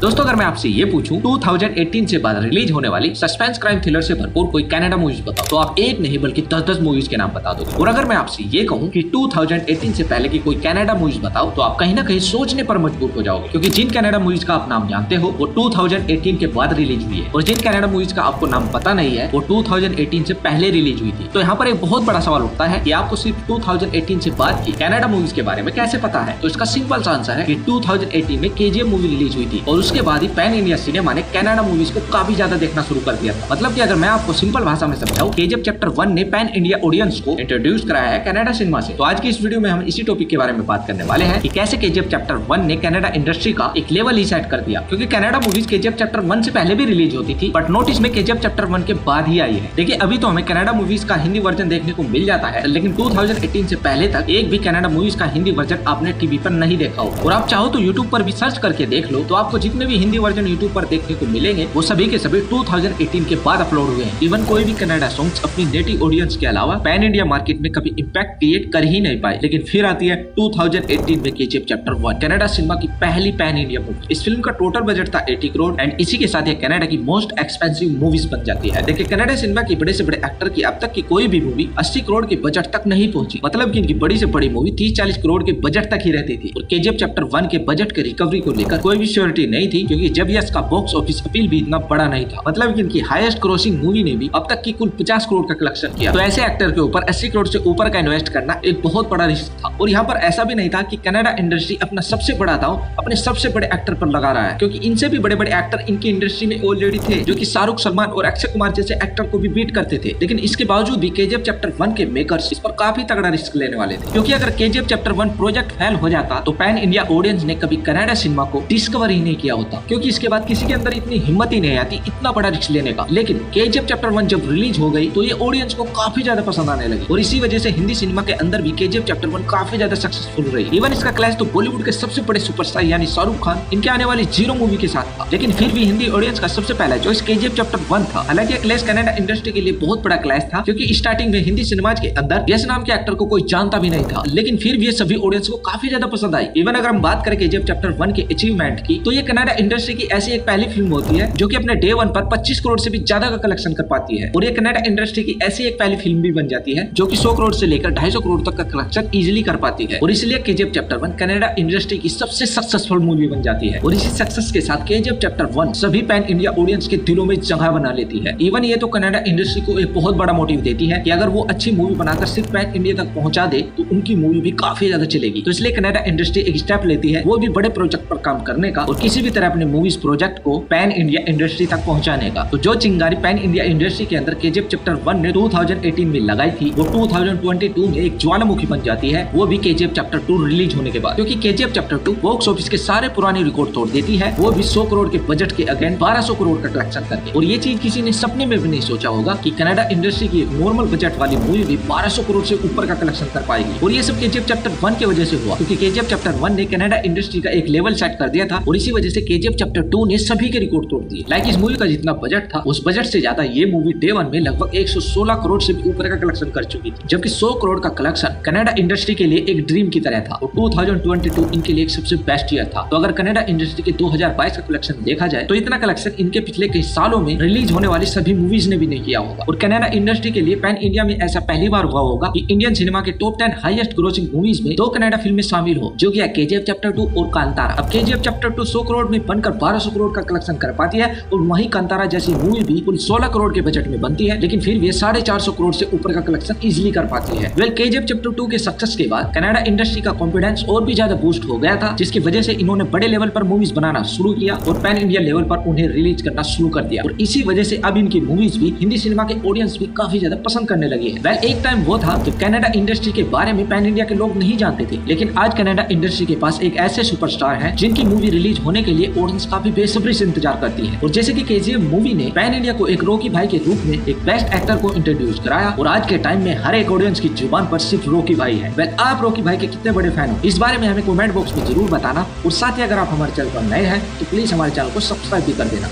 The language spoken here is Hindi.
दोस्तों अगर मैं आपसे ये पूछूं 2018 से बाद रिलीज होने वाली सस्पेंस क्राइम थ्रिलर से भरपूर कोई कनाडा मूवीज बताओ तो आप एक नहीं बल्कि 10-10 मूवीज के नाम बता दोगे। और अगर मैं आपसे ये कहूं कि 2018 से पहले की कोई कनाडा मूवीज बताओ तो आप कहीं ना कहीं सोचने पर मजबूर हो जाओगे, क्योंकि जिन कनाडा मूवीज का आप नाम जानते हो वो 2018 के बाद रिलीज हुई है और जिन कनाडा मूवीज का आपको नाम पता नहीं है वो 2018 से पहले रिलीज हुई थी। तो यहाँ पर एक बहुत बड़ा सवाल उठता है कि आपको सिर्फ 2018 से बाद की कनाडा मूवीज के बारे में कैसे पता है। तो इसका सिंपल सा आंसर है कि 2018 में केजीएफ मूवी रिलीज हुई थी और उसके बाद ही पैन इंडिया सिनेमा ने कनाडा मूवीज को काफी ज्यादा देखना शुरू कर दिया था। मतलब कि अगर मैं आपको सिंपल भाषा में समझाऊं, केजीएफ चैप्टर 1 ने पैन इंडिया ऑडियंस को इंट्रोड्यूस कराया है कनाडा सिनेमा से। तो आज की इस वीडियो में हम इसी टॉपिक के बारे में बात करने वाले हैं कि कैसे केजीएफ चैप्टर 1 ने कनाडा इंडस्ट्री का एक लेवल ही सेट कर दिया, क्योंकि कनाडा मूवीज केजीएफ चैप्टर 1 से पहले भी रिलीज होती थी बट नोटिस में केजीएफ चैप्टर 1 के बाद ही आई है। देखिए अभी तो हमें कनाडा मूवीज का हिंदी वर्जन देखने को मिल जाता है, लेकिन 2018 से पहले तक एक भी कनाडा मूवीज का हिंदी वर्जन आपने टीवी पर नहीं देखा हो। और आप चाहो तो यूट्यूब पर भी सर्च करके देख लो तो आपको जितने भी हिंदी वर्जन यूट्यूब पर देखने को मिलेंगे वो सभी के सभी 2018 के बाद अपलोड हुए हैं। इवन कोई भी कनाडा सॉन्ग्स अपनी नेटिव ऑडियंस के अलावा पैन इंडिया मार्केट में कभी इम्पैक्ट क्रिएट कर ही नहीं पाए। लेकिन फिर आती है 2018 में केजीएफ चैप्टर 1, कनाडा सिनेमा की पहली पैन इंडिया मूवी। इस फिल्म का टोटल बजट था 80 करोड़ एंड इसी के साथ ये कनाडा की मोस्ट एक्सपेंसिव मूवीज बन जाती है। देखिए कनाडा सिनेमा की बड़े से बड़े एक्टर की अब तक की कोई भी मूवी 80 करोड़ के बजट तक नहीं पहुंची। मतलब कि इनकी बड़ी से बड़ी मूवी 30-40 करोड़ के बजट तक ही रहती थी। और केजीएफ चैप्टर 1 के बजट के रिकवरी को लेकर कोई भी श्योरिटी नहीं थी, क्योंकि जब ये इसका बॉक्स ऑफिस अपील भी इतना बड़ा नहीं था। मतलब कि इनकी हाईएस्ट क्रॉसिंग मूवी ने भी अब तक की कुल 50 करोड़ का कलेक्शन किया। तो ऐसे एक्टर के ऊपर 80 करोड़ से ऊपर का इन्वेस्ट करना एक बहुत बड़ा रिस्क था। और यहाँ पर ऐसा भी नहीं था कि कनाडा इंडस्ट्री अपना सबसे बड़ा दांव अपने सबसे बड़े एक्टर पर लगा रहा है, क्योंकि इनसे भी बड़े बड़े एक्टर इनकी इंडस्ट्री में ऑलरेडी थे, जो कि शाहरुख, सलमान और अक्षय कुमार जैसे एक्टर को भी बीट करते थे। लेकिन इसके बावजूद भी केजीएफ चैप्टर 1 के मेकर्स इस पर काफी तगड़ा रिस्क लेने वाले थे, क्योंकि अगर केजीएफ चैप्टर 1 प्रोजेक्ट फेल हो जाता तो पैन इंडिया ऑडियंस ने कभी कनाडा सिनेमा को डिस्कवर ही नहीं किया होता, क्योंकि इसके बाद किसी के अंदर इतनी हिम्मत ही नहीं आती इतना बड़ा रिस्क लेने का। लेकिन केजीएफ चैप्टर 1 जब रिलीज हो गई तो ये ऑडियंस को काफी ज्यादा पसंद आने लगी और इसी वजह से हिंदी सिनेमा के अंदर भी केजीएफ चैप्टर 1 काफी ज्यादा सक्सेसफुल रही। इवन इसका क्लैश तो बॉलीवुड के सबसे बड़े सुपरस्टार यानी शाहरुख खान इनके आने वाली जीरो मूवी के साथ था, लेकिन फिर भी हिंदी ऑडियंस का सबसे पहला चॉइस केजीएफ चैप्टर 1 था। हालांकि क्लैश कनाडा इंडस्ट्री के लिए बहुत बड़ा क्लैश था, क्योंकि स्टार्टिंग में हिंदी सिनेमा के अंदर यस नाम के एक्टर को कोई जानता भी नहीं था, लेकिन फिर भी ये सभी ऑडियंस को काफी ज्यादा पसंद आई। इवन अगर हम बात करें केजीएफ चैप्टर 1 के अचीवमेंट की, तो ये कनाडा इंडस्ट्री की ऐसी एक पहली फिल्म होती है जो कि अपने डे 1 पर 25 करोड़ से भी ज्यादा का कलेक्शन कर पाती है। और ये कनाडा इंडस्ट्री की ऐसी एक पहली फिल्म भी बन जाती है जो कि 100 करोड़ से लेकर 250 करोड़ तक का कलेक्शन इजीली कर पाती है। और इसलिए केजीएफ चैप्टर 1 कनाडा इंडस्ट्री की सबसे सक्सेसफुल मूवी बन जाती है। और इसी सक्सेस के साथ केजीएफ चैप्टर 1 सभी पैन इंडिया ऑडियंस के दिलों में जगह बना लेती है। इवन ये तो कनाडा इंडस्ट्री को एक बहुत बड़ा मोटिव देती है कि अगर वो अच्छी मूवी बनाकर सिर्फ पैन इंडिया तक पहुंचा दे तो उनकी मूवी भी काफी ज्यादा चलेगी। तो इसलिए कनाडा इंडस्ट्री एक स्टेप लेती है वो भी बड़े प्रोजेक्ट पर काम करने का और किसी भी तरह अपने मूवीज प्रोजेक्ट को पैन इंडिया इंडस्ट्री तक पहुंचाने का। तो जो चिंगारी पैन इंडिया इंडस्ट्री के अंदर केजीएफ चैप्टर 1 ने 2018 में लगाई थी वो 2022 में एक ज्वालामुखी बन जाती है, वो भी केजीएफ चैप्टर 2 रिलीज होने के बाद। क्योंकि केजीएफ चैप्टर 2 बॉक्स ऑफिस के सारे पुराने रिकॉर्ड तोड़ देती है, वो भी 100 करोड़ के बजट के अगेंस्ट 1200 करोड़ का कलेक्शन करके। और ये चीज किसी ने सपने में भी नहीं सोचा होगा कि कनाडा इंडस्ट्री की एक नॉर्मल बजट वाली मूवी भी 1200 करोड़ से ऊपर का कलेक्शन कर पाएगी। और ये सब केजीएफ चैप्टर 1 की वजह से हुआ, क्योंकि केजीएफ चैप्टर 1 ने कनाडा इंडस्ट्री का एक लेवल सेट कर दिया था और इसी वजह से केजीएफ चैप्टर 2 ने सभी के रिकॉर्ड तोड़ दिए। लाइक इस मूवी का जितना बजट था उस बजट से ज्यादा ये मूवी डे 1 में लगभग 116 करोड़ से भी ऊपर का कलेक्शन कर चुकी थी, जबकि 100 करोड़ का कलेक्शन कनाडा इंडस्ट्री के लिए एक ड्रीम की तरह था। और 2022 इनके लिए एक सबसे बेस्ट ईयर था। तो अगर कनाडा इंडस्ट्री के 2022 का कलेक्शन देखा जाए तो इतना कलेक्शन इनके पिछले कई सालों में रिलीज होने वाली सभी मूवीज ने भी नहीं किया होगा। और कनाडा इंडस्ट्री के लिए पैन इंडिया में ऐसा पहली बार हुआ होगा कि इंडियन सिनेमा के टॉप 10 हाईएस्ट ग्रोसिंग मूवीज में 2 कनाडा फिल्में शामिल हो, जो कि है केजीएफ चैप्टर 2 और कांतारा। अब केजीएफ चैप्टर 2 100 करोड़ में बनकर 1200 करोड़ का कलेक्शन कर पाती है और वहीं कांतारा जैसी मूवी भी कुल 16 करोड़ के बजट में बनती है, लेकिन फिर भी 450 करोड़ से ऊपर का कलेक्शन इजीली कर पाती है। वेल केजीएफ चैप्टर 2 के सक्सेस के बाद कनाडा इंडस्ट्री का कॉन्फिडेंस और भी ज्यादा बूस्ट हो गया था, जिसकी वजह से इन्होंने बड़े लेवल पर मूवीज बनाना शुरू किया और पैन इंडिया लेवल पर उन्हें रिलीज करना शुरू कर दिया। और इसी वजह से अब इनकी मूवीज भी हिंदी सिनेमा के ऑडियंस भी काफी ज्यादा पसंद करने लगे हैं। वेल एक टाइम वो था जब कनाडा इंडस्ट्री के बारे में पैन इंडिया के लोग नहीं जानते थे, लेकिन आज कनाडा इंडस्ट्री के पास एक ऐसे सुपरस्टार हैं जिनकी मूवी रिलीज होने के लिए ऑडियंस काफी बेसब्री से इंतजार करती है। और जैसे कि केजीएफ मूवी ने पैन इंडिया को एक रॉकी भाई के रूप में एक बेस्ट एक्टर को इंट्रोड्यूस कराया और आज के टाइम में हर एक ऑडियंस की जुबान पर सिर्फ रॉकी भाई है। वेल आप रॉकी भाई के कितने बड़े फैन हो इस बारे में हमें कमेंट बॉक्स में जरूर बताना। और साथ ही अगर आप हमारे चैनल पर नए हैं तो प्लीज हमारे चैनल को सब्सक्राइब भी कर देना।